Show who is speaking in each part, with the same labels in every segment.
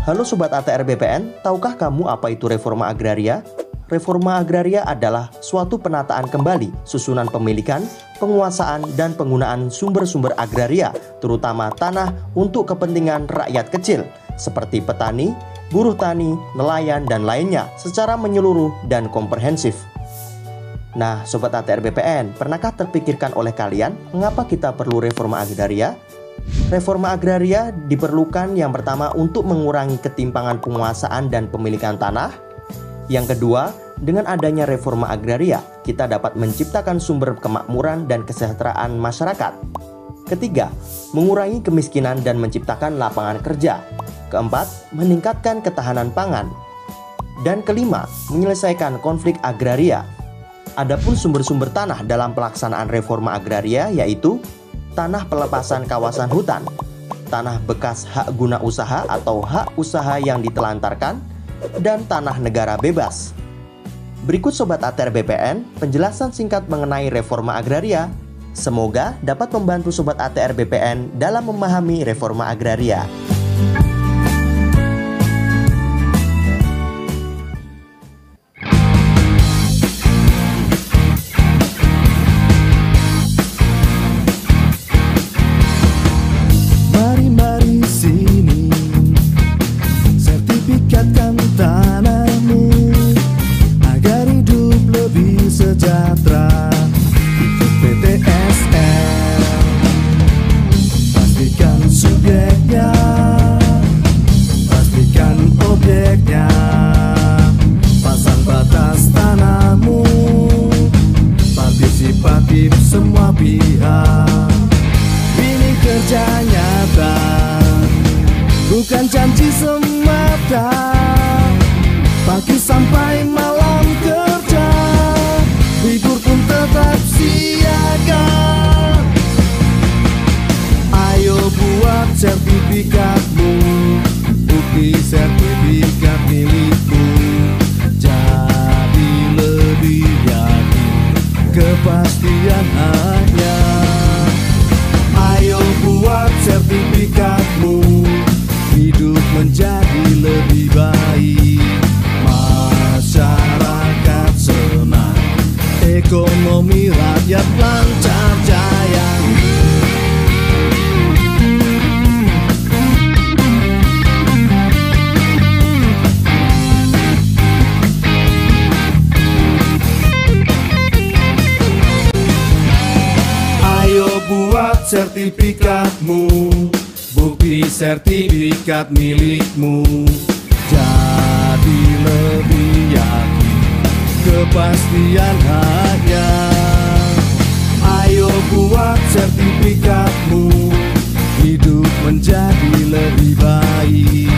Speaker 1: Halo Sobat ATR BPN, tahukah kamu apa itu reforma agraria? Reforma agraria adalah suatu penataan kembali susunan pemilikan, penguasaan, dan penggunaan sumber-sumber agraria, terutama tanah untuk kepentingan rakyat kecil, seperti petani, buruh tani, nelayan, dan lainnya secara menyeluruh dan komprehensif. Nah, Sobat ATR BPN, pernahkah terpikirkan oleh kalian mengapa kita perlu reforma agraria? Reforma agraria diperlukan yang pertama untuk mengurangi ketimpangan penguasaan dan pemilikan tanah. Yang kedua, dengan adanya reforma agraria, kita dapat menciptakan sumber kemakmuran dan kesejahteraan masyarakat. Ketiga, mengurangi kemiskinan dan menciptakan lapangan kerja. Keempat, meningkatkan ketahanan pangan. Dan kelima, menyelesaikan konflik agraria. Adapun sumber-sumber tanah dalam pelaksanaan reforma agraria yaitu tanah pelepasan kawasan hutan, tanah bekas hak guna usaha atau hak usaha yang ditelantarkan, dan tanah negara bebas. Berikut Sobat ATR BPN, penjelasan singkat mengenai reforma agraria. Semoga dapat membantu Sobat ATR BPN dalam memahami reforma agraria.
Speaker 2: Semua pihak ini kerja nyata, bukan janji semata. Pagi sampai malam kerja, libur pun tetap siaga. Ayo buat sertifikatmu, bukti sertifikat milikmu. Jadi lebih yakin kepastian hanya. Ayo buat sertifikatmu, hidup menjadi lebih baik. Masyarakat senang, ekonomi rakyat lancar jaya. Buat sertifikatmu, bukti sertifikat milikmu. Jadi lebih yakin kepastian hanya. Ayo buat sertifikatmu, hidup menjadi lebih baik.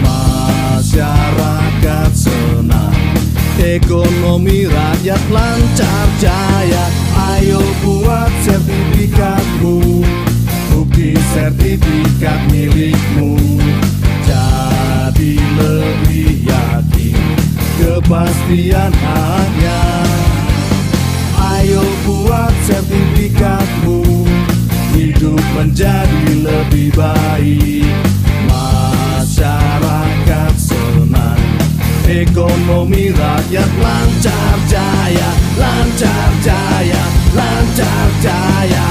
Speaker 2: Masyarakat senang, ekonomi rakyat lancar jaya. Ayo buat sertifikatmu, bukti sertifikat milikmu. Jadi lebih yakin kepastian hanya. Ayo buat sertifikatmu, hidup menjadi lebih baik. Masyarakat senang, ekonomi rakyat lancar jaya, lancar jaya, lancar jaya.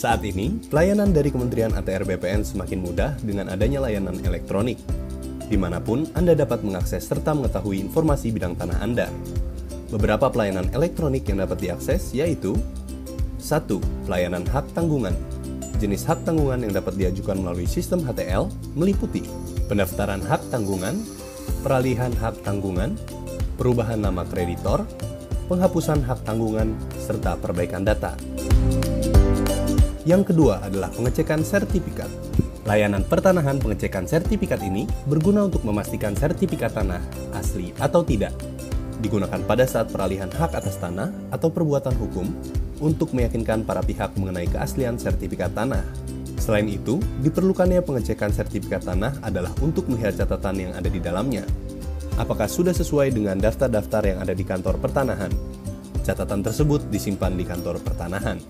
Speaker 3: Saat ini, pelayanan dari Kementerian ATR BPN semakin mudah dengan adanya layanan elektronik. Dimanapun Anda dapat mengakses serta mengetahui informasi bidang tanah Anda. Beberapa pelayanan elektronik yang dapat diakses yaitu 1. Pelayanan hak tanggungan. Jenis hak tanggungan yang dapat diajukan melalui sistem HTL meliputi pendaftaran hak tanggungan, peralihan hak tanggungan, perubahan nama kreditor, penghapusan hak tanggungan, serta perbaikan data. Yang kedua adalah pengecekan sertifikat. Layanan pertanahan pengecekan sertifikat ini berguna untuk memastikan sertifikat tanah asli atau tidak. Digunakan pada saat peralihan hak atas tanah atau perbuatan hukum untuk meyakinkan para pihak mengenai keaslian sertifikat tanah. Selain itu, diperlukannya pengecekan sertifikat tanah adalah untuk melihat catatan yang ada di dalamnya. Apakah sudah sesuai dengan daftar-daftar yang ada di kantor pertanahan? Catatan tersebut disimpan di kantor pertanahan.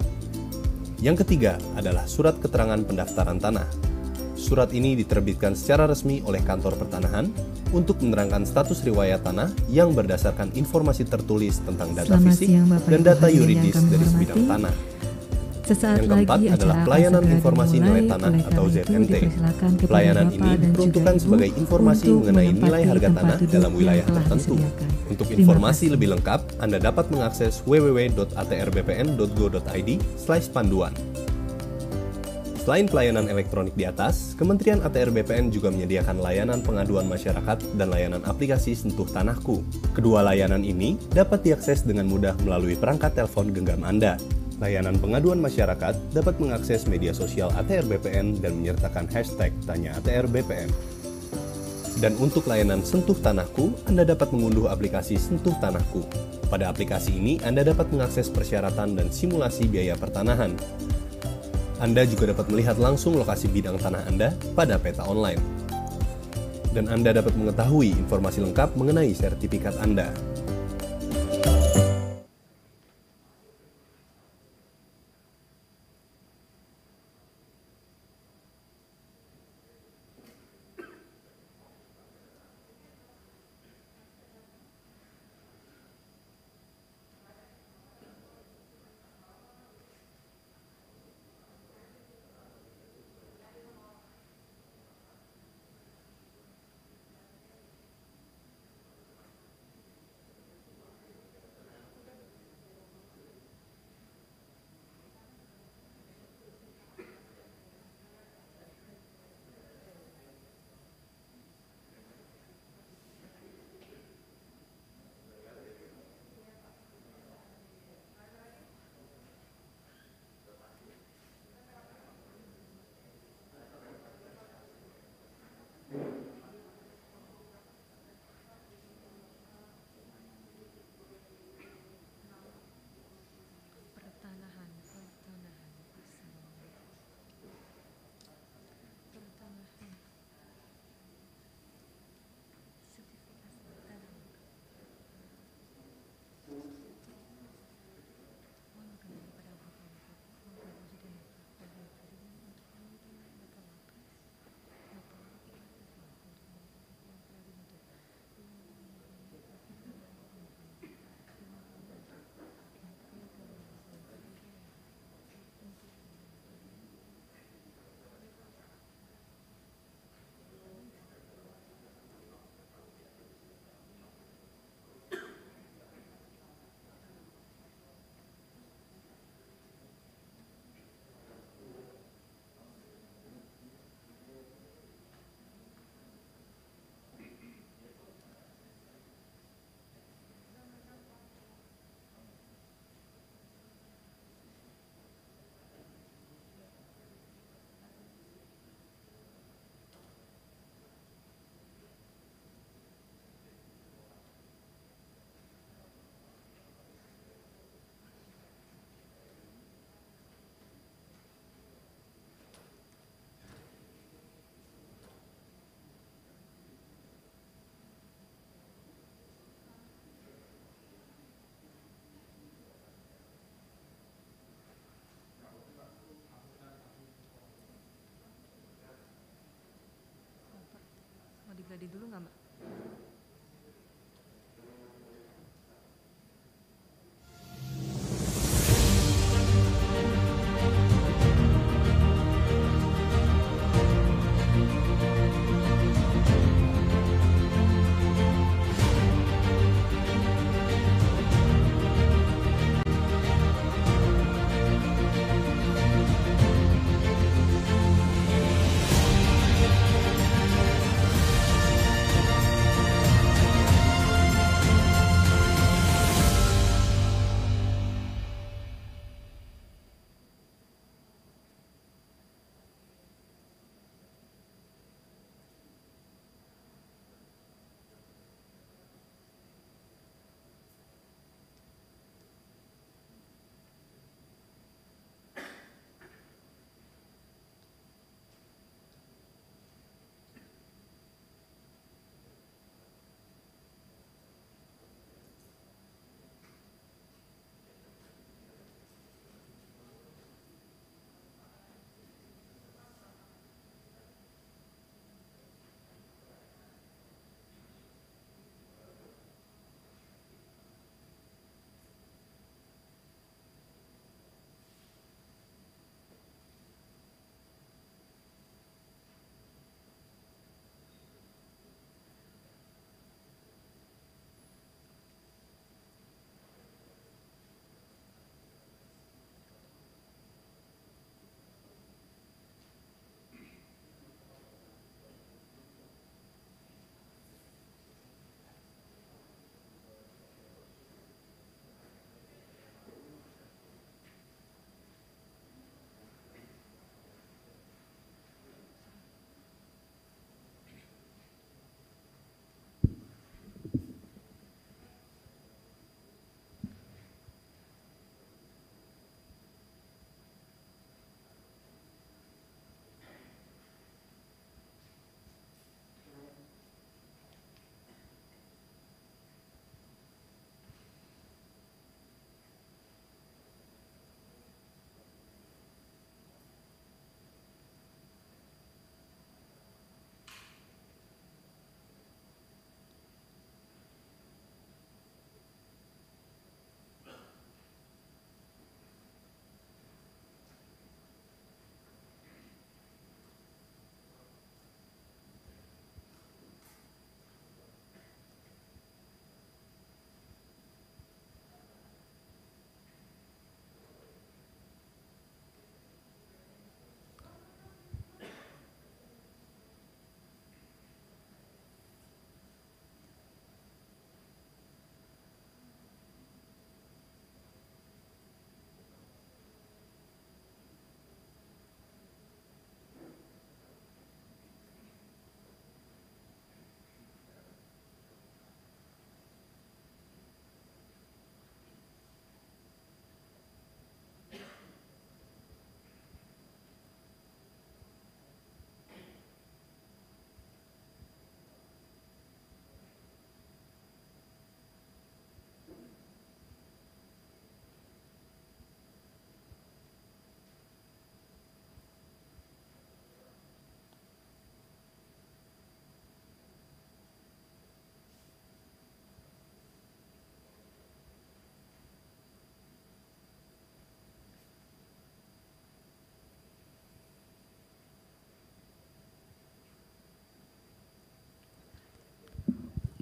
Speaker 3: Yang ketiga adalah surat keterangan pendaftaran tanah. Surat ini diterbitkan secara resmi oleh kantor pertanahan untuk menerangkan status riwayat tanah yang berdasarkan informasi tertulis tentang data fisik dan data yuridis dari sebidang tanah. Yang keempat adalah pelayanan informasi nilai tanah atau ZNT. Pelayanan ini diperuntukkan sebagai informasi mengenai nilai harga tanah dalam wilayah tertentu. Untuk informasi lebih lengkap, Anda dapat mengakses www.atrbpn.go.id/panduan. Selain pelayanan elektronik di atas, Kementerian ATR BPN juga menyediakan layanan pengaduan masyarakat dan layanan aplikasi Sentuh Tanahku. Kedua layanan ini dapat diakses dengan mudah melalui perangkat telepon genggam Anda. Layanan pengaduan masyarakat dapat mengakses media sosial ATR BPN dan menyertakan hashtag Tanya ATR BPN. Dan untuk layanan Sentuh Tanahku, Anda dapat mengunduh aplikasi Sentuh Tanahku. Pada aplikasi ini, Anda dapat mengakses persyaratan dan simulasi biaya pertanahan. Anda juga dapat melihat langsung lokasi bidang tanah Anda pada peta online. Dan Anda dapat mengetahui informasi lengkap mengenai sertifikat Anda.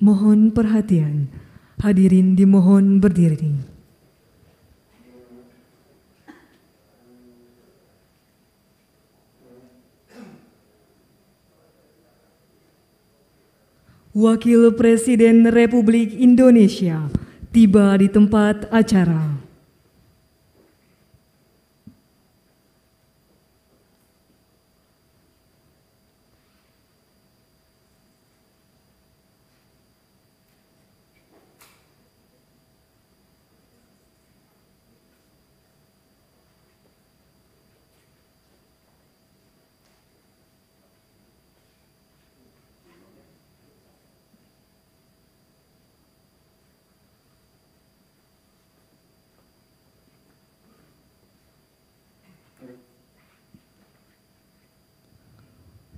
Speaker 4: Mohon perhatian, hadirin dimohon berdiri. Wakil Presiden Republik Indonesia tiba di tempat acara.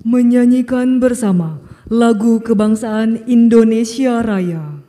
Speaker 4: Menyanyikan bersama lagu kebangsaan Indonesia Raya.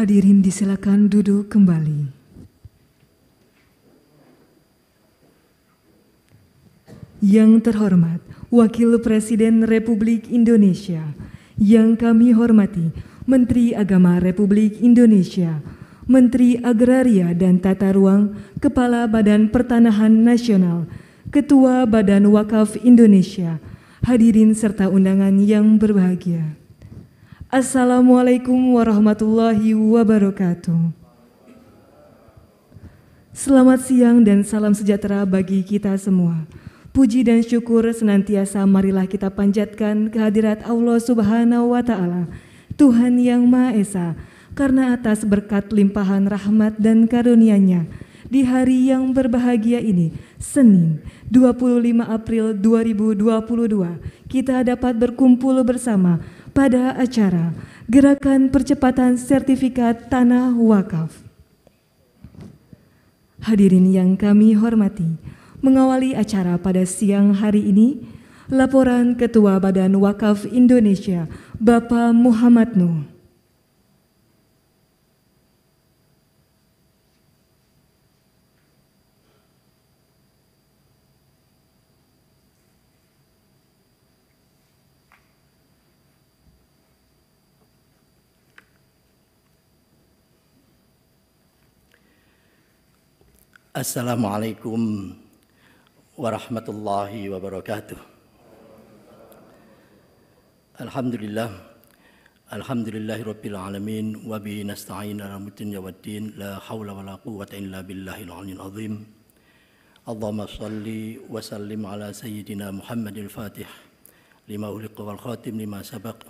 Speaker 4: Hadirin disilakan duduk kembali. Yang terhormat Wakil Presiden Republik Indonesia, yang kami hormati Menteri Agama Republik Indonesia, Menteri Agraria dan Tata Ruang, Kepala Badan Pertanahan Nasional, Ketua Badan Wakaf Indonesia, hadirin serta undangan yang berbahagia. Assalamualaikum warahmatullahi wabarakatuh. Selamat siang dan salam sejahtera bagi kita semua. Puji dan syukur senantiasa marilah kita panjatkan kehadirat Allah Subhanahu wa Ta'ala, Tuhan yang Maha Esa, karena atas berkat limpahan rahmat dan karunia-Nya di hari yang berbahagia ini, Senin 25 April 2022, kita dapat berkumpul bersama pada acara Gerakan Percepatan Sertifikat Tanah Wakaf. Hadirin yang kami hormati, mengawali acara pada siang hari ini, laporan Ketua Badan Wakaf Indonesia, Bapak Muhammad Nuh.
Speaker 5: Assalamualaikum warahmatullahi wabarakatuh. Alhamdulillahirabbil alamin wa bihi nasta'in ala mutin yawaddin la haula wala quwwata illa billahil aliyyil azim. Allahumma shalli wa sallim ala sayyidina Muhammadil Fatih lima ughliqa wal khatim lima sabaq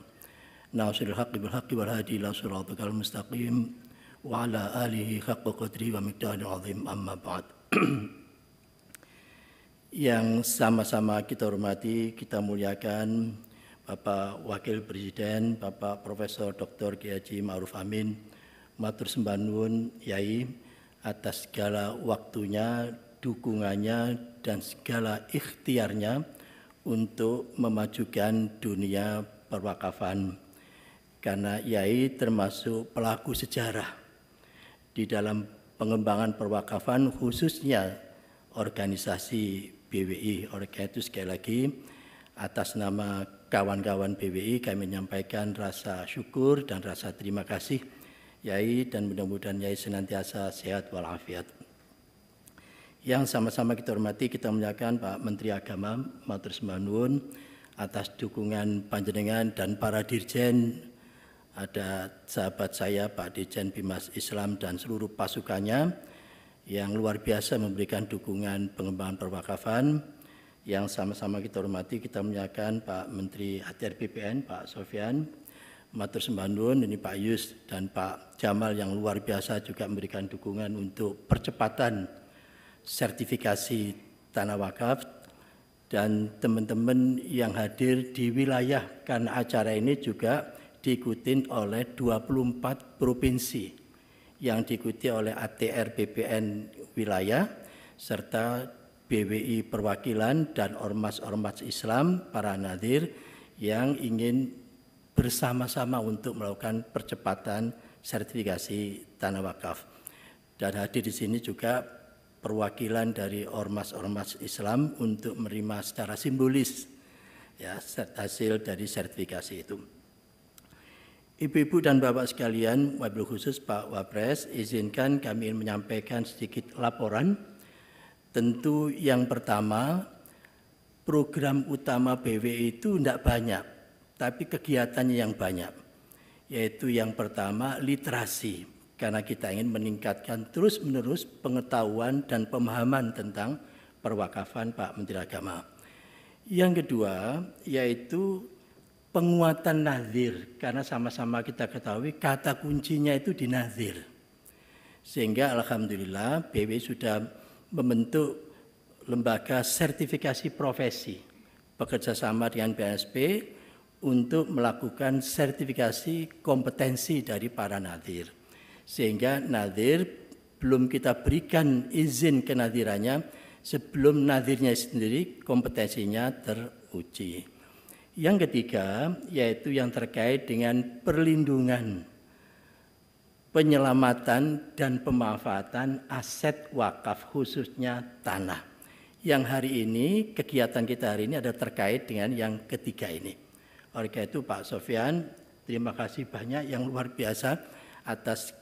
Speaker 5: nasiril haqqi bil haqqi wal hadi ila siratal mustaqim wa ala alihi haqqa qadri wa miqdaril azim, amma ba'd. Yang sama-sama kita hormati, kita muliakan Bapak Wakil Presiden, Bapak Profesor Dr. Kiai Haji Ma'ruf Amin, matur sembah nuwun Yai atas segala waktunya, dukungannya, dan segala ikhtiarnya untuk memajukan dunia perwakafan. Karena Yai termasuk pelaku sejarah di dalam pengembangan perwakafan, khususnya organisasi BWI. Oleh karena itu sekali lagi atas nama kawan-kawan BWI kami menyampaikan rasa syukur dan rasa terima kasih Yai, dan mudah-mudahan Yai senantiasa sehat walafiat. Yang sama-sama kita hormati, kita menyatakan Pak Menteri Agama matur sembah nuwun atas dukungan panjenengan dan para dirjen. Ada sahabat saya Pak Dirjen Bimas Islam dan seluruh pasukannya yang luar biasa memberikan dukungan pengembangan perwakafan. Yang sama-sama kita hormati, kita menyatakan Pak Menteri ATR BPN Pak Sofyan matur sembah nuwun, ini Pak Yus dan Pak Jamal yang luar biasa juga memberikan dukungan untuk percepatan sertifikasi tanah wakaf, dan teman-teman yang hadir di wilayah, karena acara ini juga diikuti oleh 24 provinsi yang diikuti oleh ATR BPN wilayah serta BWI perwakilan dan ormas-ormas Islam, para nadir yang ingin bersama-sama untuk melakukan percepatan sertifikasi tanah wakaf. Dan hadir di sini juga perwakilan dari ormas-ormas Islam untuk menerima secara simbolis ya hasil dari sertifikasi itu. Ibu-ibu dan bapak sekalian, wabil khusus Pak Wapres, izinkan kami menyampaikan sedikit laporan. Tentu yang pertama, program utama BWI itu tidak banyak, tapi kegiatannya yang banyak. Yaitu yang pertama, literasi, karena kita ingin meningkatkan terus-menerus pengetahuan dan pemahaman tentang perwakafan Pak Menteri Agama. Yang kedua, yaitu penguatan nazir, karena sama-sama kita ketahui kata kuncinya itu di nazir. Sehingga alhamdulillah BWI sudah membentuk lembaga sertifikasi profesi bekerjasama dengan BNSP untuk melakukan sertifikasi kompetensi dari para nazir. Sehingga nazir belum kita berikan izin kenadirannya sebelum nazirnya sendiri kompetensinya teruji. Yang ketiga, yaitu yang terkait dengan perlindungan, penyelamatan dan pemanfaatan aset wakaf khususnya tanah. Yang hari ini, kegiatan kita hari ini ada terkait dengan yang ketiga ini. Oleh karena itu Pak Sofyan, terima kasih banyak yang luar biasa atas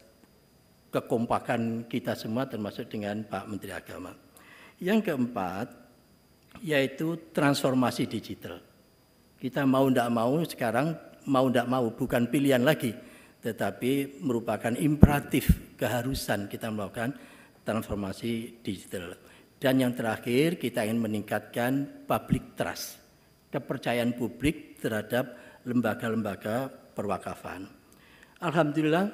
Speaker 5: kekompakan kita semua termasuk dengan Pak Menteri Agama. Yang keempat, yaitu transformasi digital. Kita mau tidak mau sekarang, mau tidak mau bukan pilihan lagi, tetapi merupakan imperatif, keharusan kita melakukan transformasi digital. Dan yang terakhir, kita ingin meningkatkan public trust, kepercayaan publik terhadap lembaga-lembaga perwakafan. Alhamdulillah,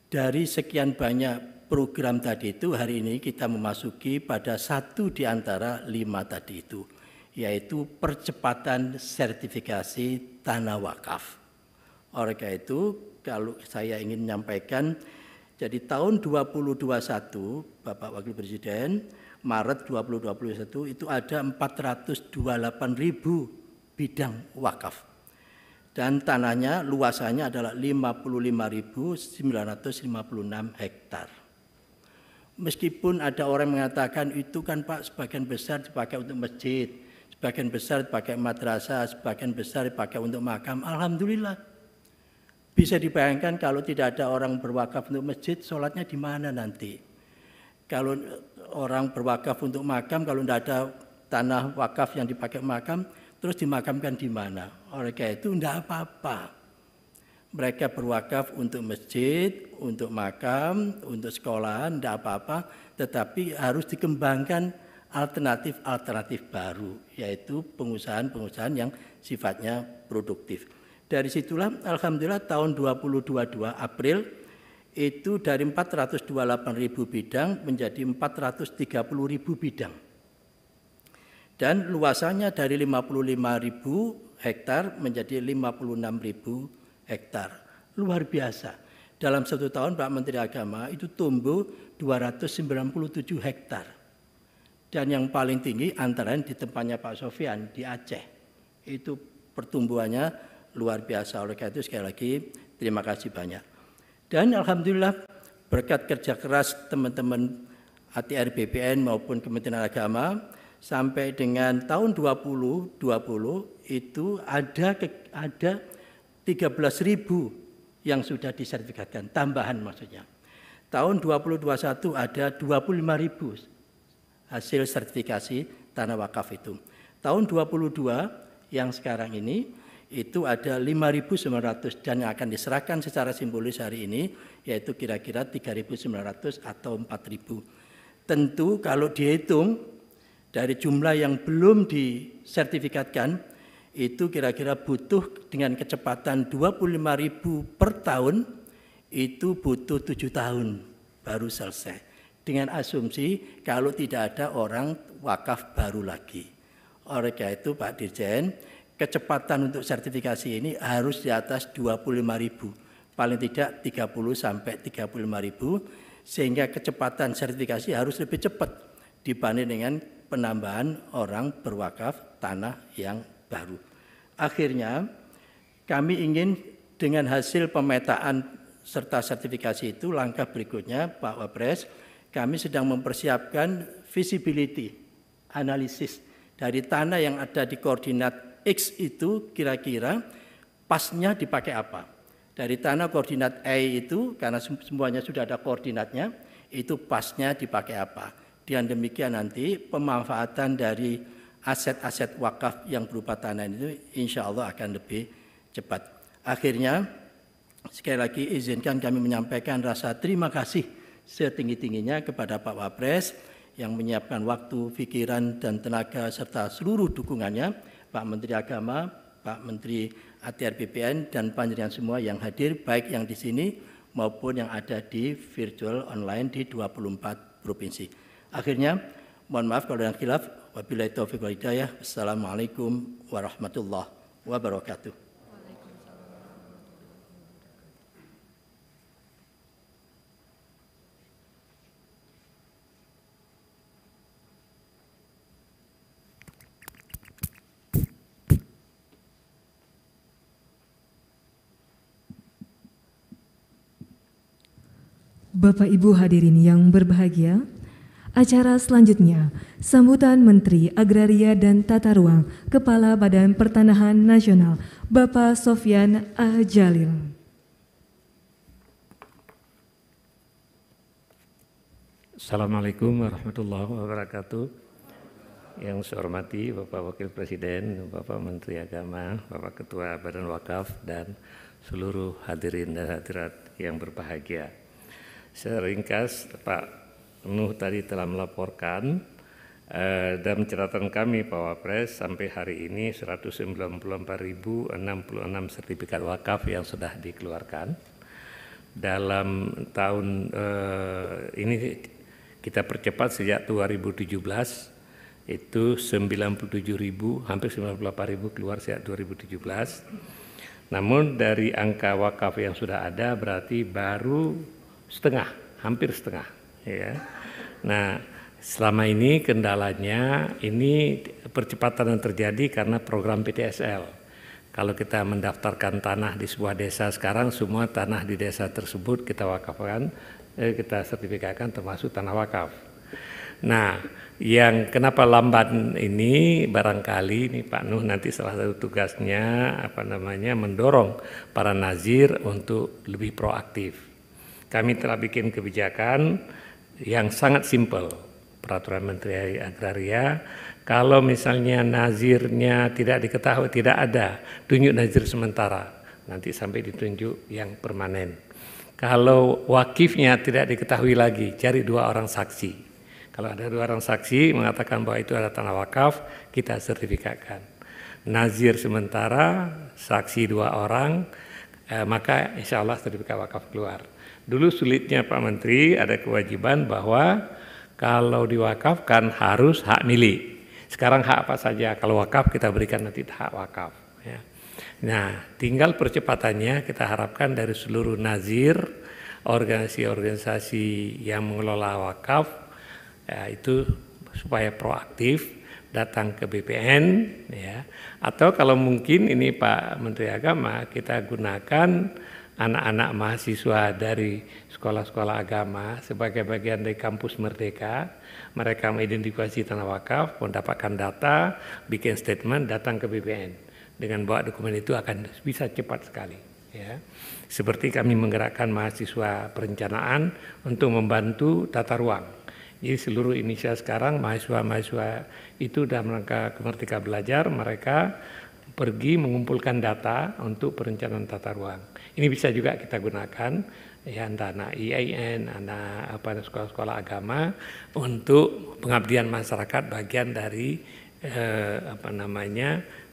Speaker 5: dari sekian banyak program tadi itu, hari ini kita memasuki pada satu di antara 5 tadi itu, yaitu percepatan sertifikasi tanah wakaf. Oleh karena itu, kalau saya ingin menyampaikan, jadi tahun 2021, Bapak Wakil Presiden, Maret 2021 itu ada 428.000 bidang wakaf. Dan tanahnya, luasannya adalah 55.956 hektar. Meskipun ada orang mengatakan itu kan Pak sebagian besar dipakai untuk masjid, sebagian besar dipakai madrasah, sebagian besar dipakai untuk makam. Alhamdulillah. Bisa dibayangkan kalau tidak ada orang berwakaf untuk masjid, sholatnya di mana nanti? Kalau orang berwakaf untuk makam, kalau tidak ada tanah wakaf yang dipakai makam, terus dimakamkan di mana? Oleh karena itu tidak apa-apa. Mereka berwakaf untuk masjid, untuk makam, untuk sekolahan, tidak apa-apa. Tetapi harus dikembangkan alternatif-alternatif baru, yaitu pengusahaan-pengusahaan yang sifatnya produktif. Dari situlah alhamdulillah tahun 2022 April itu dari 428.000 bidang menjadi 430.000 bidang. Dan luasannya dari 55.000 hektar menjadi 56.000 hektar. Luar biasa. Dalam 1 tahun Pak Menteri Agama itu tumbuh 297 hektar. Dan yang paling tinggi antara lain di tempatnya Pak Sofyan di Aceh. Itu pertumbuhannya luar biasa. Oleh karena itu sekali lagi terima kasih banyak. Dan alhamdulillah berkat kerja keras teman-teman ATR BPN maupun Kementerian Agama sampai dengan tahun 2020 itu ada 13.000 yang sudah disertifikatkan, tambahan maksudnya. Tahun 2021 ada 25.000 hasil sertifikasi tanah wakaf itu. Tahun 2022 yang sekarang ini itu ada 5.900 dan yang akan diserahkan secara simbolis hari ini yaitu kira-kira 3.900 atau 4.000. Tentu kalau dihitung dari jumlah yang belum disertifikatkan itu kira-kira butuh dengan kecepatan 25.000 per tahun, itu butuh 7 tahun baru selesai. Dengan asumsi kalau tidak ada orang wakaf baru lagi. Oleh karena itu Pak Dirjen, kecepatan untuk sertifikasi ini harus di atas 25.000. Paling tidak 30 sampai 35.000 sehingga kecepatan sertifikasi harus lebih cepat dibanding dengan penambahan orang berwakaf tanah yang baru. Akhirnya kami ingin dengan hasil pemetaan serta sertifikasi itu langkah berikutnya Pak Wapres, kami sedang mempersiapkan visibility analisis dari tanah yang ada di koordinat X itu kira-kira pasnya dipakai apa. Dari tanah koordinat Y itu karena semuanya sudah ada koordinatnya, itu pasnya dipakai apa. Dan demikian nanti pemanfaatan dari aset-aset wakaf yang berupa tanah itu insya Allah akan lebih cepat. Akhirnya sekali lagi izinkan kami menyampaikan rasa terima kasih setinggi-tingginya kepada Pak Wapres yang menyiapkan waktu, pikiran dan tenaga serta seluruh dukungannya, Pak Menteri Agama, Pak Menteri ATR BPN dan panjenengan semua yang hadir baik yang di sini maupun yang ada di virtual online di 24 provinsi. Akhirnya mohon maaf kalau ada khilaf. Wabillahi taufiq wal hidayah. Wassalamualaikum warahmatullahi wabarakatuh.
Speaker 4: Bapak Ibu hadirin yang berbahagia, acara selanjutnya, sambutan Menteri Agraria dan Tata Ruang, Kepala Badan Pertanahan Nasional, Bapak Sofyan A. Jalil.
Speaker 6: Assalamualaikum warahmatullahi wabarakatuh. Yang saya hormati Bapak Wakil Presiden, Bapak Menteri Agama, Bapak Ketua Badan Wakaf, dan seluruh hadirin dan hadirat yang berbahagia. Seringkas Pak Nuh tadi telah melaporkan dalam catatan kami Pak Wapres sampai hari ini 194.066 sertifikat wakaf yang sudah dikeluarkan. Dalam tahun ini kita percepat sejak 2017 itu 97.000 hampir 98.000 keluar sejak 2017. Namun dari angka wakaf yang sudah ada berarti baru setengah, hampir setengah. Ya. Nah, selama ini kendalanya ini percepatan yang terjadi karena program PTSL. Kalau kita mendaftarkan tanah di sebuah desa sekarang, semua tanah di desa tersebut kita wakafkan, kita sertifikatkan termasuk tanah wakaf. Nah, yang kenapa lambat ini barangkali ini Pak Nuh nanti salah satu tugasnya mendorong para nazir untuk lebih proaktif. Kami telah bikin kebijakan yang sangat simpel, peraturan Menteri Agraria. Kalau misalnya nazirnya tidak diketahui, tidak ada, tunjuk nazir sementara, nanti sampai ditunjuk yang permanen. Kalau wakifnya tidak diketahui lagi, cari 2 orang saksi. Kalau ada 2 orang saksi mengatakan bahwa itu adalah tanah wakaf, kita sertifikatkan. Nazir sementara, saksi 2 orang, maka insya Allah sertifikat wakaf keluar. Dulu sulitnya Pak Menteri ada kewajiban bahwa kalau diwakafkan harus hak milik. Sekarang hak apa saja, kalau wakaf kita berikan nanti hak wakaf. Ya. Nah, tinggal percepatannya kita harapkan dari seluruh nazir, organisasi-organisasi yang mengelola wakaf, ya, itu supaya proaktif datang ke BPN, ya. Atau kalau mungkin ini Pak Menteri Agama, kita gunakan anak-anak mahasiswa dari sekolah-sekolah agama sebagai bagian dari kampus Merdeka. Mereka mengidentifikasi tanah wakaf, mendapatkan data, bikin statement, datang ke BPN. Dengan bawa dokumen itu akan bisa cepat sekali. Ya. Seperti kami menggerakkan mahasiswa perencanaan untuk membantu tata ruang. Jadi seluruh Indonesia sekarang mahasiswa-mahasiswa itu dalam rangka Merdeka Belajar, mereka pergi mengumpulkan data untuk perencanaan tata ruang. Ini bisa juga kita gunakan, ya, entah anak IAIN, anak sekolah-sekolah agama untuk pengabdian masyarakat bagian dari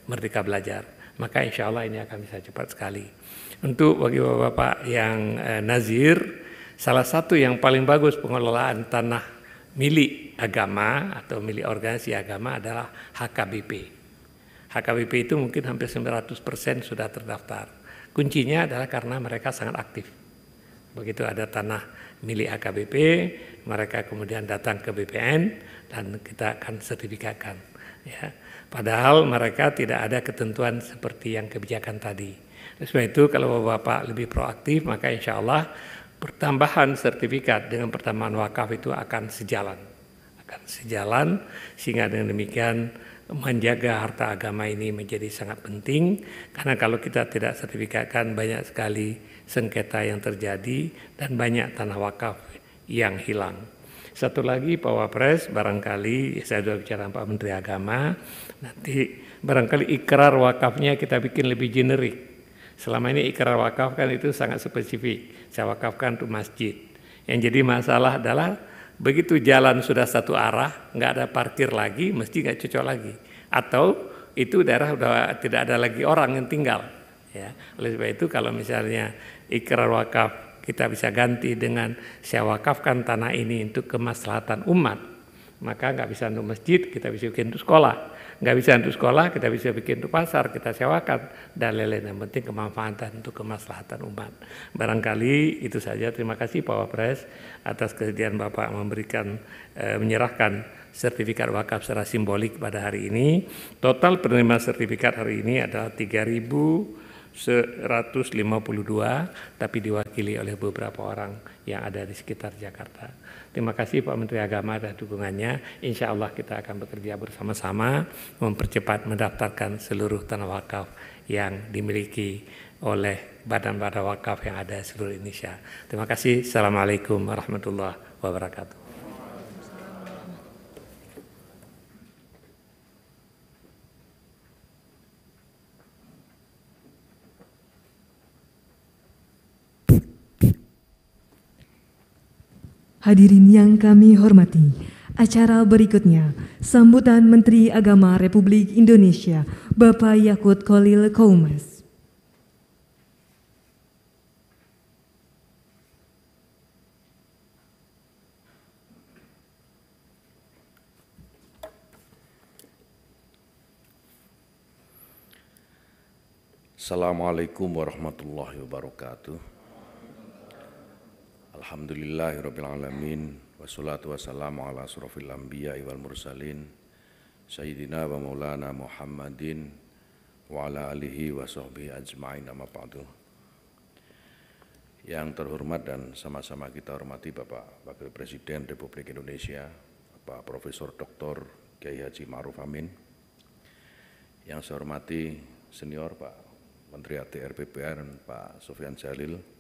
Speaker 6: Merdeka Belajar. Maka insya Allah ini akan bisa cepat sekali. Untuk bagi bapak-bapak yang nazir, salah satu yang paling bagus pengelolaan tanah milik agama atau milik organisasi agama adalah HKBP. HKBP itu mungkin hampir 900% sudah terdaftar. Kuncinya adalah karena mereka sangat aktif. Begitu ada tanah milik HKBP, mereka kemudian datang ke BPN dan kita akan sertifikatkan. Ya. Padahal mereka tidak ada ketentuan seperti yang kebijakan tadi. Sebab itu kalau Bapak lebih proaktif, maka insya Allah pertambahan sertifikat dengan pertambahan wakaf itu akan sejalan. Sehingga dengan demikian menjaga harta agama ini menjadi sangat penting. Karena kalau kita tidak sertifikatkan, banyak sekali sengketa yang terjadi dan banyak tanah wakaf yang hilang. Satu lagi Pak Wapres, barangkali saya sudah bicara Pak Menteri Agama, nanti barangkali ikrar wakafnya kita bikin lebih generik. Selama ini ikrar wakaf kan itu sangat spesifik, saya wakafkan untuk masjid. Yang jadi masalah adalah begitu jalan sudah satu arah, nggak ada parkir lagi, mesti nggak cocok lagi. Atau itu daerah sudah tidak ada lagi orang yang tinggal. Ya. Oleh sebab itu kalau misalnya ikrar wakaf kita bisa ganti dengan saya wakafkan tanah ini untuk kemaslahatan umat, maka nggak bisa untuk masjid, kita bisa bikin untuk sekolah. Nggak bisa untuk sekolah, kita bisa bikin untuk pasar, kita sewakan, dan lain-lain. Yang penting kemanfaatan untuk kemaslahatan umat. Barangkali itu saja. Terima kasih Pak Wapres atas kesediaan Bapak memberikan, menyerahkan sertifikat wakaf secara simbolik pada hari ini. Total penerima sertifikat hari ini adalah 3.152, tapi diwakili oleh beberapa orang yang ada di sekitar Jakarta. Terima kasih Pak Menteri Agama dan dukungannya. Insya Allah kita akan bekerja bersama-sama mempercepat mendaftarkan seluruh tanah wakaf yang dimiliki oleh badan-badan wakaf yang ada di seluruh Indonesia. Terima kasih. Assalamualaikum warahmatullahi wabarakatuh.
Speaker 4: Hadirin yang kami hormati, acara berikutnya sambutan Menteri Agama Republik Indonesia, Bapak Yakut Khalil Qaumas.
Speaker 7: Assalamualaikum warahmatullahi wabarakatuh. Alhamdulillahirrabbilalamin. Wassalatu wassalamu ala asrofil anbiya wal mursalin Sayyidina wa maulana Muhammadin wa ala alihi wa sahbihi ajma'in, amma ba'du. Yang terhormat dan sama-sama kita hormati Bapak Wakil Presiden Republik Indonesia, Bapak Profesor Dr. Kiai Haji Ma'ruf Amin. Yang saya hormati senior Pak Menteri ATR BPN Pak Sofyan Jalil.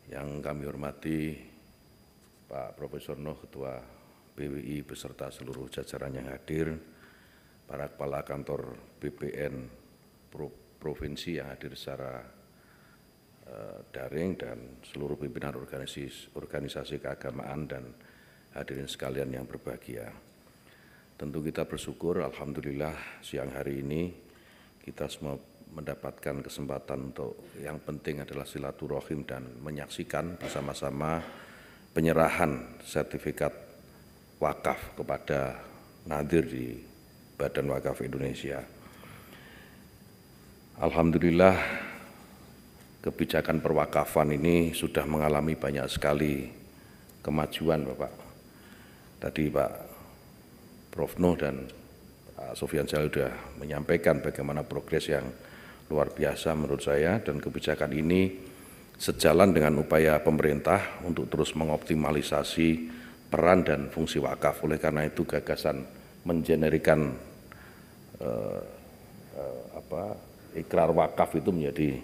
Speaker 7: Yang kami hormati Pak Profesor Nuh, Ketua BWI beserta seluruh jajaran yang hadir, para kepala kantor BPN provinsi yang hadir secara daring, dan seluruh pimpinan organisasi keagamaan dan hadirin sekalian yang berbahagia. Tentu kita bersyukur, alhamdulillah siang hari ini kita semua mendapatkan kesempatan untuk yang penting adalah silaturahim dan menyaksikan bersama-sama penyerahan sertifikat wakaf kepada nadir di Badan Wakaf Indonesia. Alhamdulillah kebijakan perwakafan ini sudah mengalami banyak sekali kemajuan Bapak. Tadi Pak Prof. Nuh dan Pak Sofyan Jalil sudah menyampaikan bagaimana progres yang luar biasa menurut saya, dan kebijakan ini sejalan dengan upaya pemerintah untuk terus mengoptimalisasi peran dan fungsi wakaf. Oleh karena itu gagasan menjenerikan ikrar wakaf itu menjadi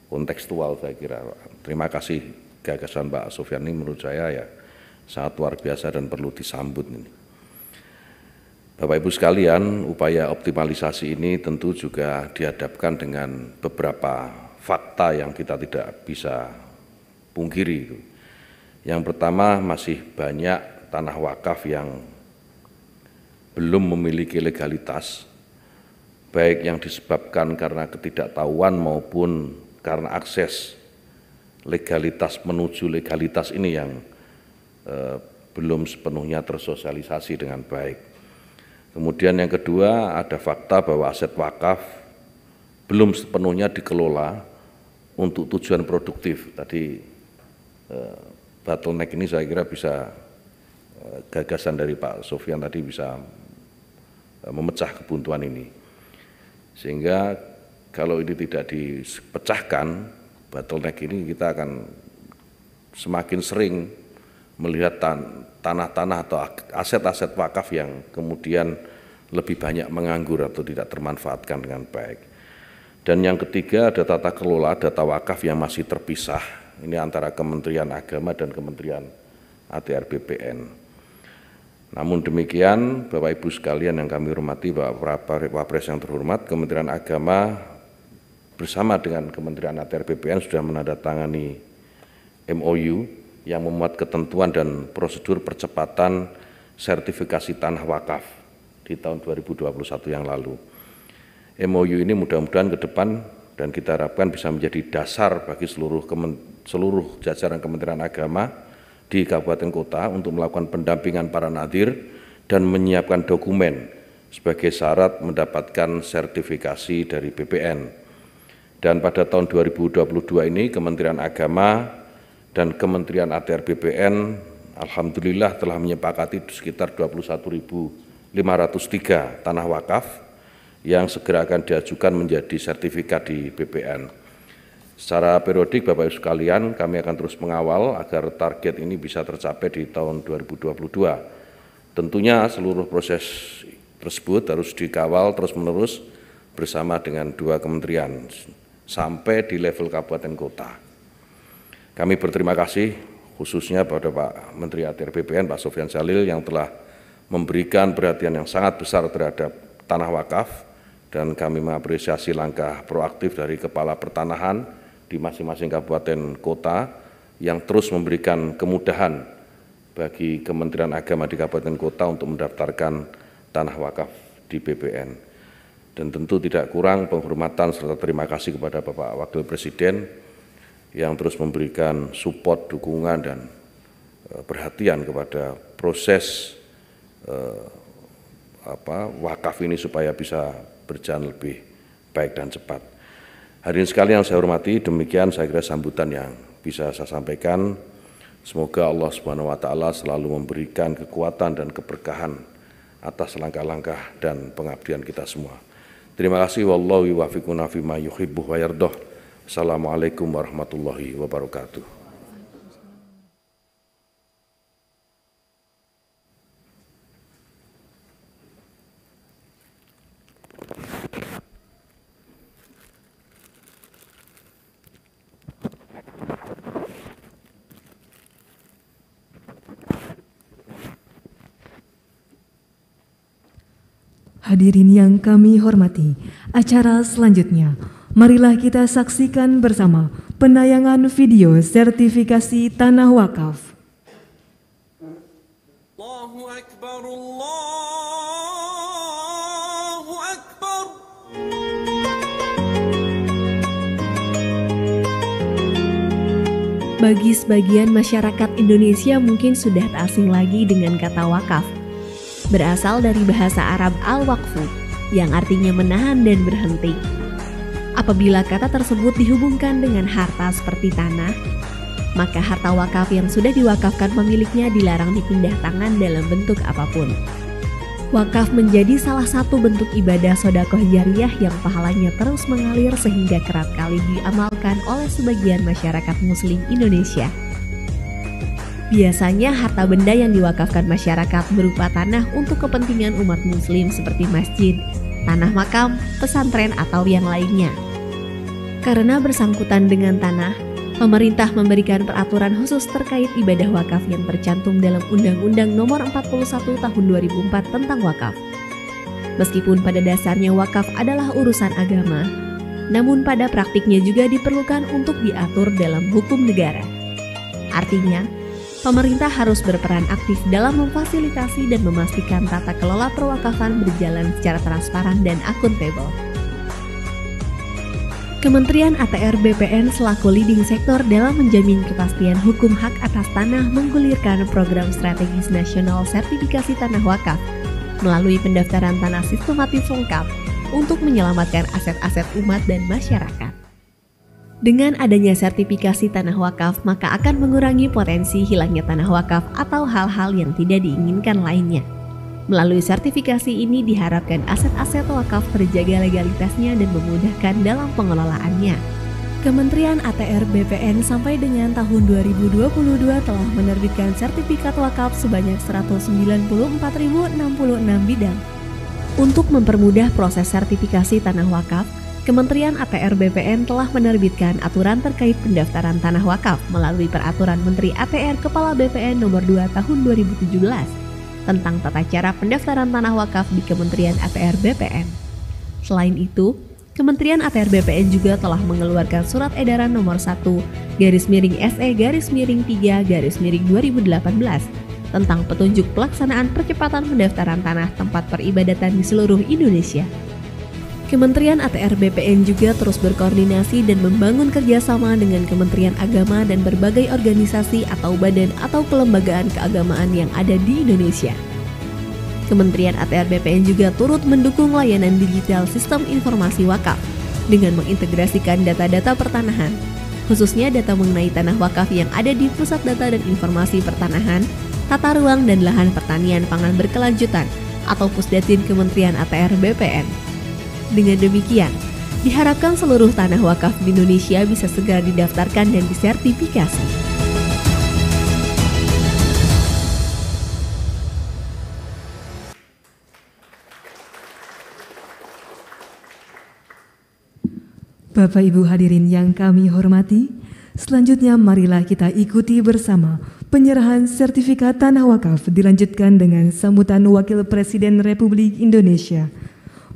Speaker 7: kontekstual, saya kira. Terima kasih gagasan Pak Sofyan ini menurut saya ya sangat luar biasa dan perlu disambut ini. Bapak Ibu sekalian, upaya optimalisasi ini tentu juga dihadapkan dengan beberapa fakta yang kita tidak bisa pungkiri. Yang pertama, masih banyak tanah wakaf yang belum memiliki legalitas, baik yang disebabkan karena ketidaktahuan maupun karena akses legalitas menuju legalitas ini yang belum sepenuhnya tersosialisasi dengan baik. Kemudian yang kedua, ada fakta bahwa aset wakaf belum sepenuhnya dikelola untuk tujuan produktif. Tadi bottleneck ini saya kira bisa gagasan dari Pak Sofyan tadi bisa memecah kebuntuan ini. Sehingga kalau ini tidak dipecahkan, bottleneck ini kita akan semakin sering melihat tanah-tanah atau aset-aset wakaf yang kemudian lebih banyak menganggur atau tidak termanfaatkan dengan baik. Dan yang ketiga, ada tata kelola data wakaf yang masih terpisah. Ini antara Kementerian Agama dan Kementerian ATR BPN. Namun demikian, Bapak Ibu sekalian yang kami hormati, Bapak Wapres yang terhormat, Kementerian Agama bersama dengan Kementerian ATR BPN sudah menandatangani MOU yang memuat ketentuan dan prosedur percepatan sertifikasi tanah wakaf di tahun 2021 yang lalu. MOU ini mudah-mudahan ke depan dan kita harapkan bisa menjadi dasar bagi seluruh jajaran Kementerian Agama di kabupaten kota untuk melakukan pendampingan para nadhir dan menyiapkan dokumen sebagai syarat mendapatkan sertifikasi dari BPN. Dan pada tahun 2022 ini Kementerian Agama dan Kementerian ATR BPN alhamdulillah telah menyepakati sekitar 21.503 tanah wakaf yang segera akan diajukan menjadi sertifikat di BPN. Secara periodik Bapak Ibu sekalian, kami akan terus mengawal agar target ini bisa tercapai di tahun 2022. Tentunya seluruh proses tersebut harus dikawal terus-menerus bersama dengan dua kementerian sampai di level kabupaten kota. Kami berterima kasih khususnya pada Pak Menteri ATR BPN, Pak Sofyan Jalil yang telah memberikan perhatian yang sangat besar terhadap tanah wakaf, dan kami mengapresiasi langkah proaktif dari Kepala Pertanahan di masing-masing kabupaten kota yang terus memberikan kemudahan bagi Kementerian Agama di kabupaten kota untuk mendaftarkan tanah wakaf di BPN. Dan tentu tidak kurang penghormatan serta terima kasih kepada Bapak Wakil Presiden yang terus memberikan support, dukungan, dan perhatian kepada proses wakaf ini supaya bisa berjalan lebih baik dan cepat. Hadirin sekalian yang saya hormati, demikian saya kira sambutan yang bisa saya sampaikan. Semoga Allah Subhanahu wa Ta'ala selalu memberikan kekuatan dan keberkahan atas langkah-langkah dan pengabdian kita semua. Terima kasih. Wallahu yuwaffiquna fima yuhibbu wa yardah. Assalamualaikum warahmatullahi wabarakatuh.
Speaker 4: Hadirin yang kami hormati, acara selanjutnya, marilah kita saksikan bersama penayangan video sertifikasi tanah wakaf.
Speaker 2: Allahu Akbar, Allahu Akbar.
Speaker 8: Bagi sebagian masyarakat Indonesia mungkin sudah tak asing lagi dengan kata wakaf. Berasal dari bahasa Arab al-waqfu yang artinya menahan dan berhenti. Apabila kata tersebut dihubungkan dengan harta seperti tanah, maka harta wakaf yang sudah diwakafkan pemiliknya dilarang dipindah tangan dalam bentuk apapun. Wakaf menjadi salah satu bentuk ibadah sedekah jariyah yang pahalanya terus mengalir sehingga kerap kali diamalkan oleh sebagian masyarakat muslim Indonesia. Biasanya harta benda yang diwakafkan masyarakat berupa tanah untuk kepentingan umat muslim seperti masjid, tanah makam, pesantren, atau yang lainnya. Karena bersangkutan dengan tanah, pemerintah memberikan peraturan khusus terkait ibadah wakaf yang tercantum dalam Undang-Undang Nomor 41 Tahun 2004 tentang wakaf. Meskipun pada dasarnya wakaf adalah urusan agama, namun pada praktiknya juga diperlukan untuk diatur dalam hukum negara. Artinya, pemerintah harus berperan aktif dalam memfasilitasi dan memastikan tata kelola perwakafan berjalan secara transparan dan akuntabel. Kementerian ATR BPN selaku leading sektor dalam menjamin kepastian hukum hak atas tanah menggulirkan program strategis nasional sertifikasi tanah wakaf melalui pendaftaran tanah sistematis lengkap untuk menyelamatkan aset-aset umat dan masyarakat. Dengan adanya sertifikasi tanah wakaf, maka akan mengurangi potensi hilangnya tanah wakaf atau hal-hal yang tidak diinginkan lainnya. Melalui sertifikasi ini diharapkan aset-aset wakaf terjaga legalitasnya dan memudahkan dalam pengelolaannya. Kementerian ATR BPN sampai dengan tahun 2022 telah menerbitkan sertifikat wakaf sebanyak 194.066 bidang. Untuk mempermudah proses sertifikasi tanah wakaf, Kementerian ATR BPN telah menerbitkan aturan terkait pendaftaran tanah wakaf melalui Peraturan Menteri ATR Kepala BPN Nomor 2 Tahun 2017 tentang tata cara pendaftaran tanah wakaf di Kementerian ATR BPN. Selain itu, Kementerian ATR BPN juga telah mengeluarkan Surat Edaran Nomor 1/SE-3/2018 tentang petunjuk pelaksanaan percepatan pendaftaran tanah tempat peribadatan di seluruh Indonesia. Kementerian ATR BPN juga terus berkoordinasi dan membangun kerjasama dengan Kementerian Agama dan berbagai organisasi atau badan atau kelembagaan keagamaan yang ada di Indonesia. Kementerian ATR BPN juga turut mendukung layanan digital sistem informasi wakaf dengan mengintegrasikan data-data pertanahan, khususnya data mengenai tanah wakaf yang ada di Pusat Data dan Informasi Pertanahan, Tata Ruang dan Lahan Pertanian Pangan Berkelanjutan atau Pusdatin Kementerian ATR BPN. Dengan demikian, diharapkan seluruh tanah wakaf di Indonesia bisa segera didaftarkan dan disertifikasi.
Speaker 4: Bapak Ibu hadirin yang kami hormati, selanjutnya marilah kita ikuti bersama penyerahan sertifikat tanah wakaf dilanjutkan dengan sambutan Wakil Presiden Republik Indonesia.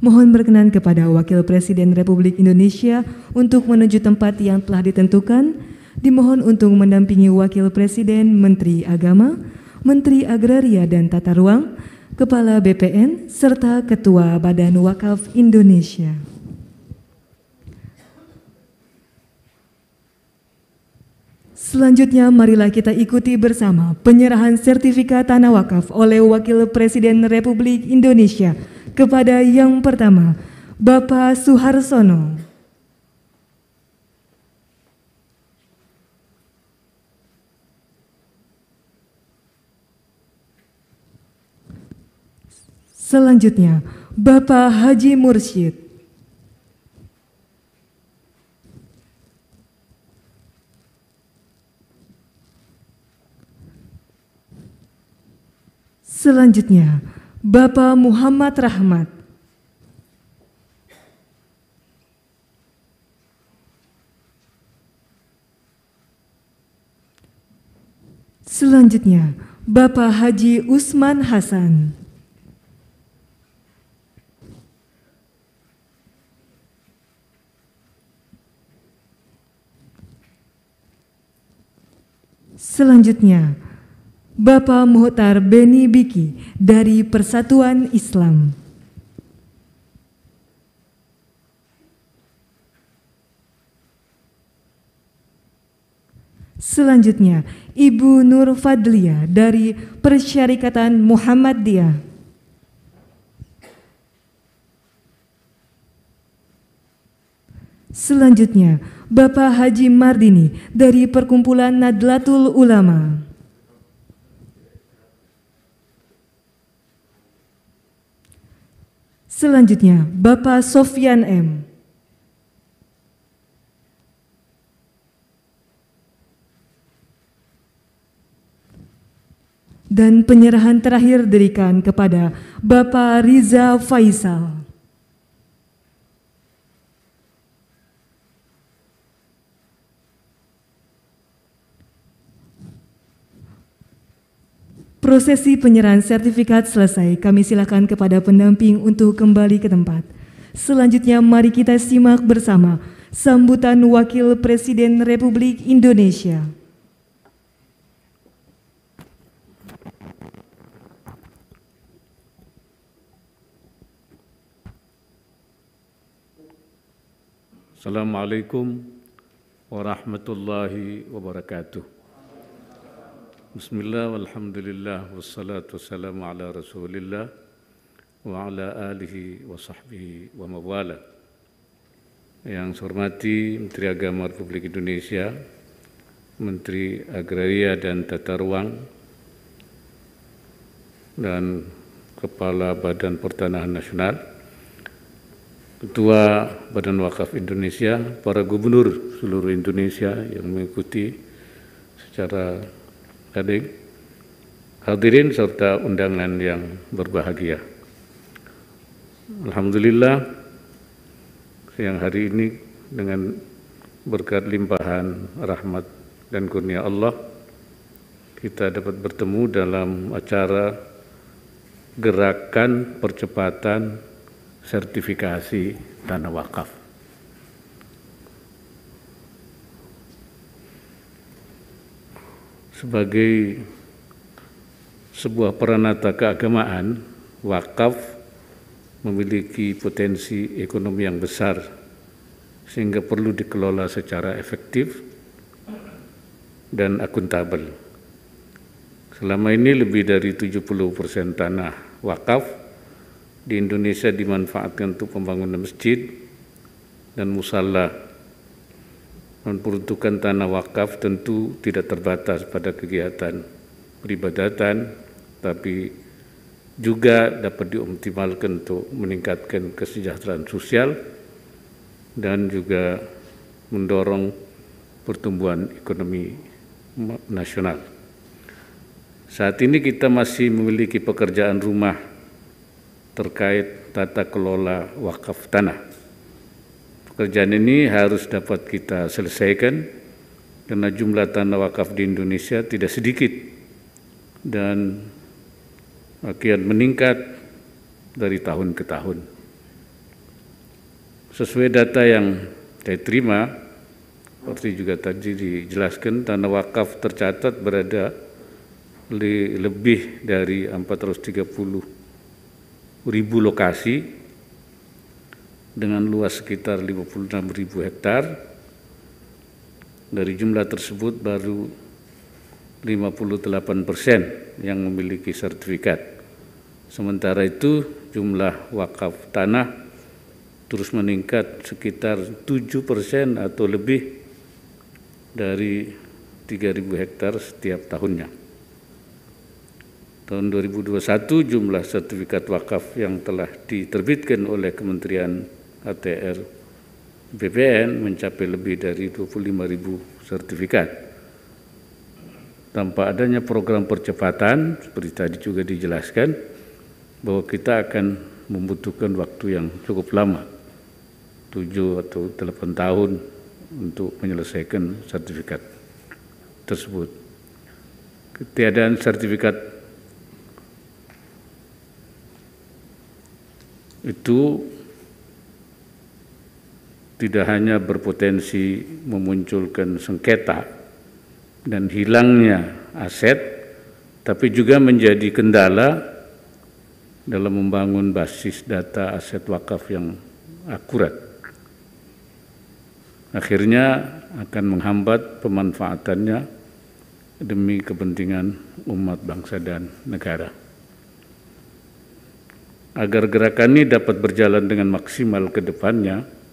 Speaker 4: Mohon berkenan kepada Wakil Presiden Republik Indonesia untuk menuju tempat yang telah ditentukan. Dimohon untuk mendampingi Wakil Presiden, Menteri Agama, Menteri Agraria dan Tata Ruang, Kepala BPN, serta Ketua Badan Wakaf Indonesia. Selanjutnya marilah kita ikuti bersama penyerahan sertifikat tanah wakaf oleh Wakil Presiden Republik Indonesia kepada yang pertama, Bapak Suharsono. Selanjutnya, Bapak Haji Mursyid. Selanjutnya, Bapak Muhammad Rahmat. Selanjutnya, Bapak Haji Usman Hasan. Selanjutnya, Bapak Muhtar Beni Biki dari Persatuan Islam. Selanjutnya, Ibu Nur Fadlia dari Persyarikatan Muhammadiyah. Selanjutnya, Bapak Haji Mardini dari Perkumpulan Nadlatul Ulama. Selanjutnya, Bapak Sofyan M. Dan penyerahan terakhir diberikan kepada Bapak Riza Faisal. Prosesi penyerahan sertifikat selesai, kami silakan kepada pendamping untuk kembali ke tempat. Selanjutnya mari kita simak bersama sambutan Wakil Presiden Republik Indonesia.
Speaker 9: Assalamualaikum warahmatullahi wabarakatuh. Bismillah walhamdulillah wassalatu wassalamu ala rasulillah wa ala alihi wa sahbihi wa mawala. Yang saya hormati Menteri Agama Republik Indonesia, Menteri Agraria dan Tata Ruang, dan Kepala Badan Pertanahan Nasional, Ketua Badan Wakaf Indonesia, para gubernur seluruh Indonesia yang mengikuti secara daring, hadirin serta undangan yang berbahagia. Alhamdulillah, siang hari ini dengan berkat limpahan rahmat dan kurnia Allah, kita dapat bertemu dalam acara gerakan percepatan sertifikasi tanah wakaf. Sebagai sebuah peranata keagamaan, wakaf memiliki potensi ekonomi yang besar sehingga perlu dikelola secara efektif dan akuntabel. Selama ini lebih dari 70% tanah wakaf di Indonesia dimanfaatkan untuk pembangunan masjid dan musala. Peruntukan tanah wakaf tentu tidak terbatas pada kegiatan peribadatan, tapi juga dapat dioptimalkan untuk meningkatkan kesejahteraan sosial dan juga mendorong pertumbuhan ekonomi nasional. Saat ini kita masih memiliki pekerjaan rumah terkait tata kelola wakaf tanah. Pekerjaan ini harus dapat kita selesaikan karena jumlah tanah wakaf di Indonesia tidak sedikit dan kian meningkat dari tahun ke tahun. Sesuai data yang saya terima, seperti juga tadi dijelaskan, tanah wakaf tercatat berada lebih dari 430.000 lokasi dengan luas sekitar 56.000 hektar. Dari jumlah tersebut baru 58% yang memiliki sertifikat. Sementara itu jumlah wakaf tanah terus meningkat sekitar 7% atau lebih dari 3.000 hektar setiap tahunnya. Tahun 2021 jumlah sertifikat wakaf yang telah diterbitkan oleh Kementerian ATR BPN mencapai lebih dari 25.000 sertifikat. Tanpa adanya program percepatan, seperti tadi juga dijelaskan, bahwa kita akan membutuhkan waktu yang cukup lama, 7 atau 8 tahun untuk menyelesaikan sertifikat tersebut. Ketiadaan sertifikat itu tidak hanya berpotensi memunculkan sengketa dan hilangnya aset, tapi juga menjadi kendala dalam membangun basis data aset wakaf yang akurat. Akhirnya akan menghambat pemanfaatannya demi kepentingan umat bangsa dan negara. Agar gerakan ini dapat berjalan dengan maksimal ke depannya,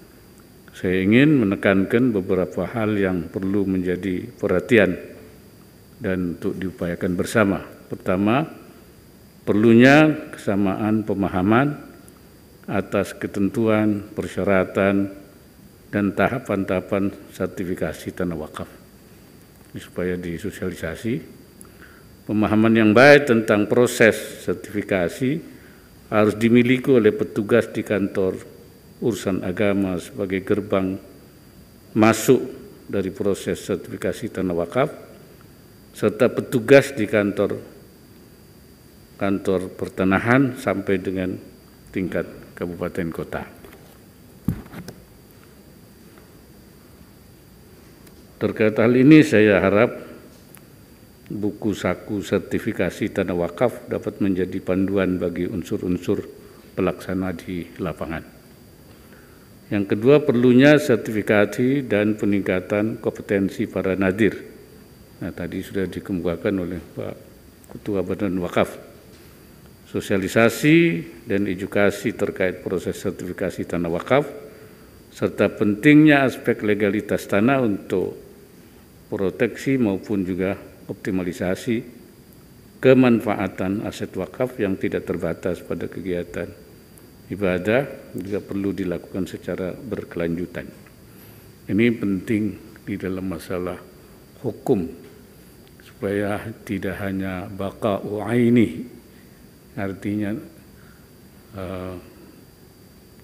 Speaker 9: saya ingin menekankan beberapa hal yang perlu menjadi perhatian dan untuk diupayakan bersama. Pertama, perlunya kesamaan pemahaman atas ketentuan, persyaratan, dan tahapan-tahapan sertifikasi tanah wakaf. Supaya disosialisasi. Pemahaman yang baik tentang proses sertifikasi harus dimiliki oleh petugas di kantor urusan agama sebagai gerbang masuk dari proses sertifikasi tanah wakaf, serta petugas di kantor pertanahan sampai dengan tingkat kabupaten kota. Terkait hal ini saya harap buku saku sertifikasi tanah wakaf dapat menjadi panduan bagi unsur-unsur pelaksana di lapangan. Yang kedua, perlunya sertifikasi dan peningkatan kompetensi para nadir. Nah, tadi sudah dikemukakan oleh Pak Ketua Badan Wakaf. Sosialisasi dan edukasi terkait proses sertifikasi tanah wakaf, serta pentingnya aspek legalitas tanah untuk proteksi maupun juga optimalisasi kemanfaatan aset wakaf yang tidak terbatas pada kegiatan ibadah juga perlu dilakukan secara berkelanjutan. Ini penting di dalam masalah hukum supaya tidak hanya baqa'u aini, artinya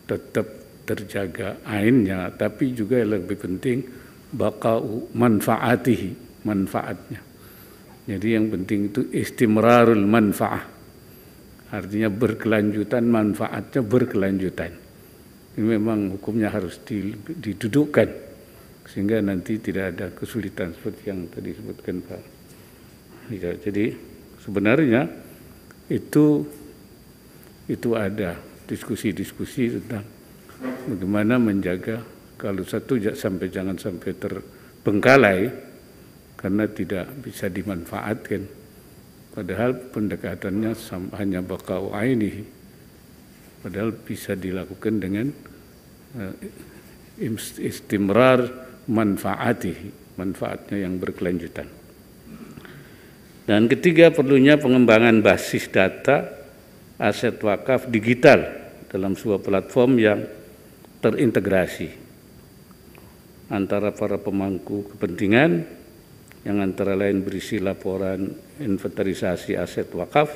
Speaker 9: tetap terjaga ainnya, tapi juga yang lebih penting baqa'u manfaatihi, manfaatnya. Jadi yang penting itu istimrarul manfaah, artinya berkelanjutan, manfaatnya berkelanjutan. Ini memang hukumnya harus didudukkan sehingga nanti tidak ada kesulitan seperti yang tadi disebutkan Pak. Jadi sebenarnya itu ada diskusi-diskusi tentang bagaimana menjaga kalau satu jangan sampai terbengkalai karena tidak bisa dimanfaatkan. Padahal pendekatannya hanya baqa'u ainihi. Padahal bisa dilakukan dengan istimrar manfaatihi, manfaatnya yang berkelanjutan. Dan ketiga, perlunya pengembangan basis data aset wakaf digital dalam sebuah platform yang terintegrasi antara para pemangku kepentingan, yang antara lain berisi laporan inventarisasi aset wakaf,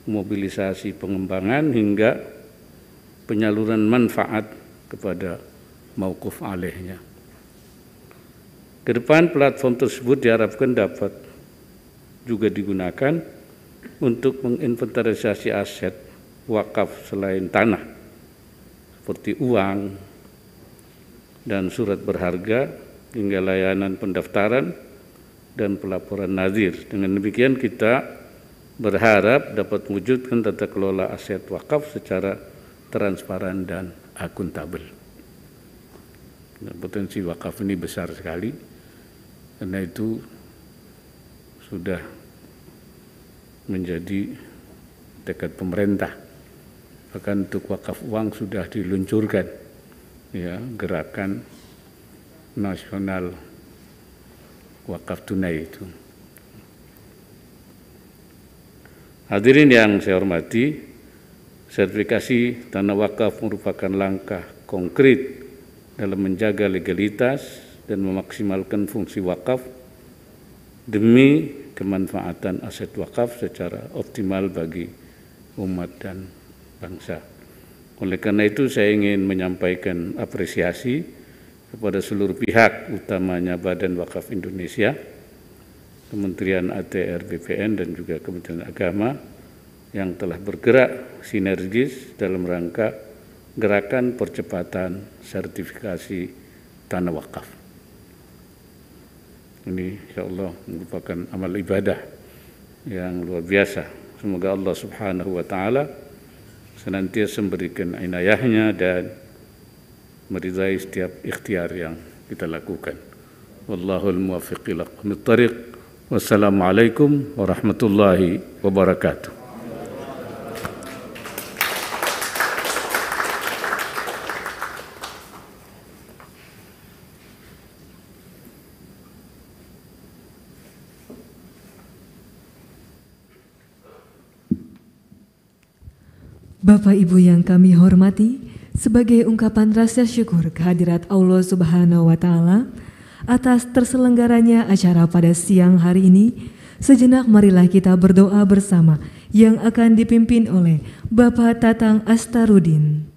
Speaker 9: mobilisasi pengembangan, hingga penyaluran manfaat kepada mauquf alaihnya. Ke depan platform tersebut diharapkan dapat juga digunakan untuk menginventarisasi aset wakaf selain tanah, seperti uang dan surat berharga, hingga layanan pendaftaran dan pelaporan nazir. Dengan demikian kita berharap dapat mewujudkan tata kelola aset wakaf secara transparan dan akuntabel. Dan potensi wakaf ini besar sekali, karena itu sudah menjadi tekad pemerintah. Bahkan untuk wakaf uang sudah diluncurkan, ya, gerakan nasional wakaf tunai itu. Hadirin yang saya hormati, sertifikasi tanah wakaf merupakan langkah konkret dalam menjaga legalitas dan memaksimalkan fungsi wakaf demi kemanfaatan aset wakaf secara optimal bagi umat dan bangsa. Oleh karena itu saya ingin menyampaikan apresiasi kepada seluruh pihak, utamanya Badan Wakaf Indonesia, Kementerian ATR BPN dan juga Kementerian Agama yang telah bergerak sinergis dalam rangka gerakan percepatan sertifikasi tanah wakaf. Ini insyaAllah merupakan amal ibadah yang luar biasa. Semoga Allah Subhanahu wa Ta'ala senantiasa memberikan inayahnya dan meridai setiap ikhtiar yang kita lakukan. Wallahul muwaffiq ila aqwamit thariq. Wassalamualaikum warahmatullahi wabarakatuh.
Speaker 4: Bapak Ibu yang kami hormati, sebagai ungkapan rasa syukur kehadirat Allah Subhanahu wa Ta'ala atas terselenggaranya acara pada siang hari ini, sejenak marilah kita berdoa bersama yang akan dipimpin oleh Bapak Tatang Astarudin.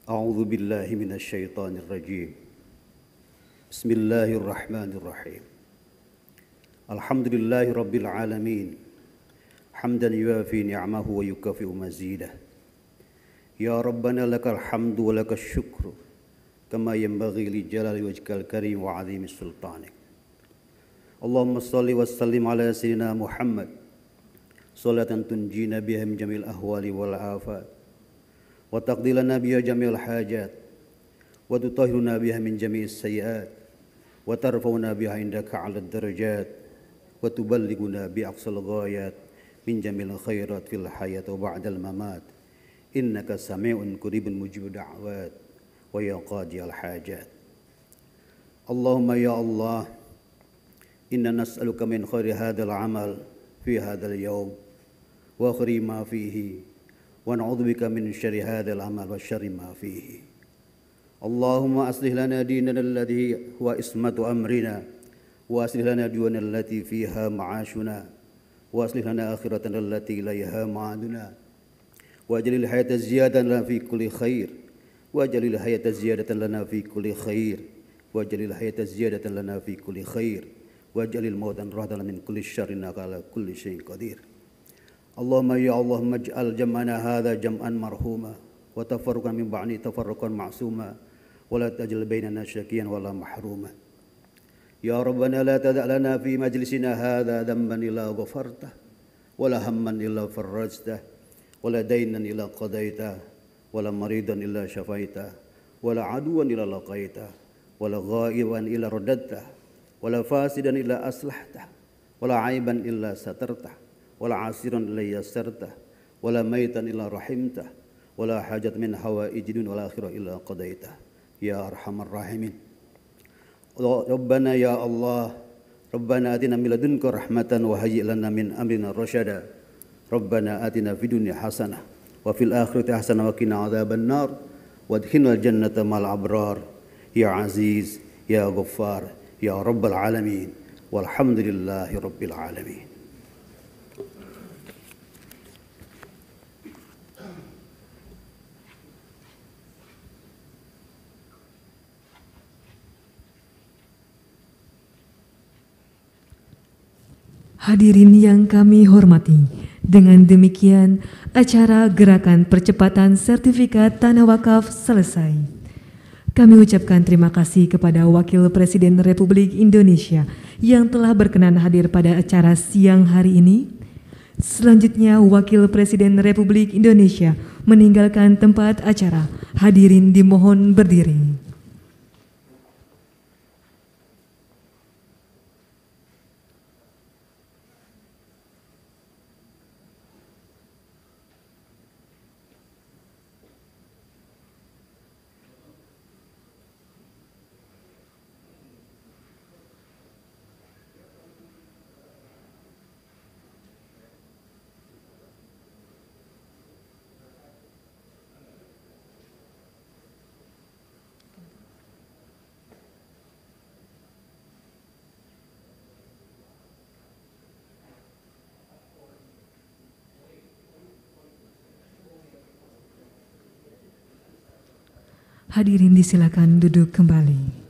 Speaker 10: أعوذ بالله من الشيطان الرجيم بسم الله الرحمن الرحيم الحمد لله رب العالمين حمدا يوافي نعمه ويكافئ مزيده يا ربنا لك الحمد ولك الشكر كما ينبغي لجلال وجهك الكريم وعظيم سلطانك اللهم صل وسلم على سيدنا محمد صلاة تنجينا بها من جميع الأهوال والآفات وتقضي لنا بها جميع الحاجات وتطهرنا بها من جميع السيئات وترفعنا بها عندك على الدرجات وتبلغنا بأقصى الغايات من جميع الخيرات في الحياة وبعد الممات إنك سميع قريب مجيب الدعوات ويا قاضي الحاجات اللهم يا الله إنا نسألك من خير هذا العمل في هذا اليوم وخير ما فيه ونعوذ بك من شر هذا العمل وشر ما فيه اللهم أصلح لنا ديننا الذي هو عصمة أمرنا وأصلح لنا ديوننا التي فيها معاشنا وأصلح لنا آخرتنا التي إليها معادنا واجعل الحياة زيادة لنا في كل خير واجعل الحياة زيادة لنا في كل خير واجعل الحياة زيادة لنا في كل خير واجعل الموت راحة من كل شر إنك على كل شيء قدير اللهم يا اللهم اجعل جمعنا هذا جمعا مرحوما وتفرقا من بعده تفرقا معصوما ولا تجعل بيننا شقيا ولا محروما يا ربنا لا تدع لنا في مجلسنا هذا ذنبا إلا غفرته ولا هما إلا فرجته ولا دينا إلا قضيته ولا مريضا إلا شفيته ولا عدوا إلا لقيته ولا غائبا إلا رددته ولا فاسدا إلا أصلحته ولا عيبا إلا سترته ولا عسيرا إلا يسرته ولا ميتا إلا رحمته ولا حاجة من حوائج الدنيا والآخرة إلا قضيته يا أرحم الراحمين ربنا يا الله ربنا آتنا من لدنك رحمة وهيئ لنا من أمرنا رشدا ربنا آتنا في الدنيا حسنة وفي الآخرة حسنة وقنا عذاب النار وادخلنا الجنة مع الأبرار يا عزيز يا غفار يا رب العالمين والحمد لله رب العالمين.
Speaker 4: Hadirin yang kami hormati, dengan demikian acara Gerakan Percepatan Sertifikat Tanah Wakaf selesai. Kami ucapkan terima kasih kepada Wakil Presiden Republik Indonesia yang telah berkenan hadir pada acara siang hari ini. Selanjutnya Wakil Presiden Republik Indonesia meninggalkan tempat acara. Hadirin dimohon berdiri. Hadirin disilakan duduk kembali.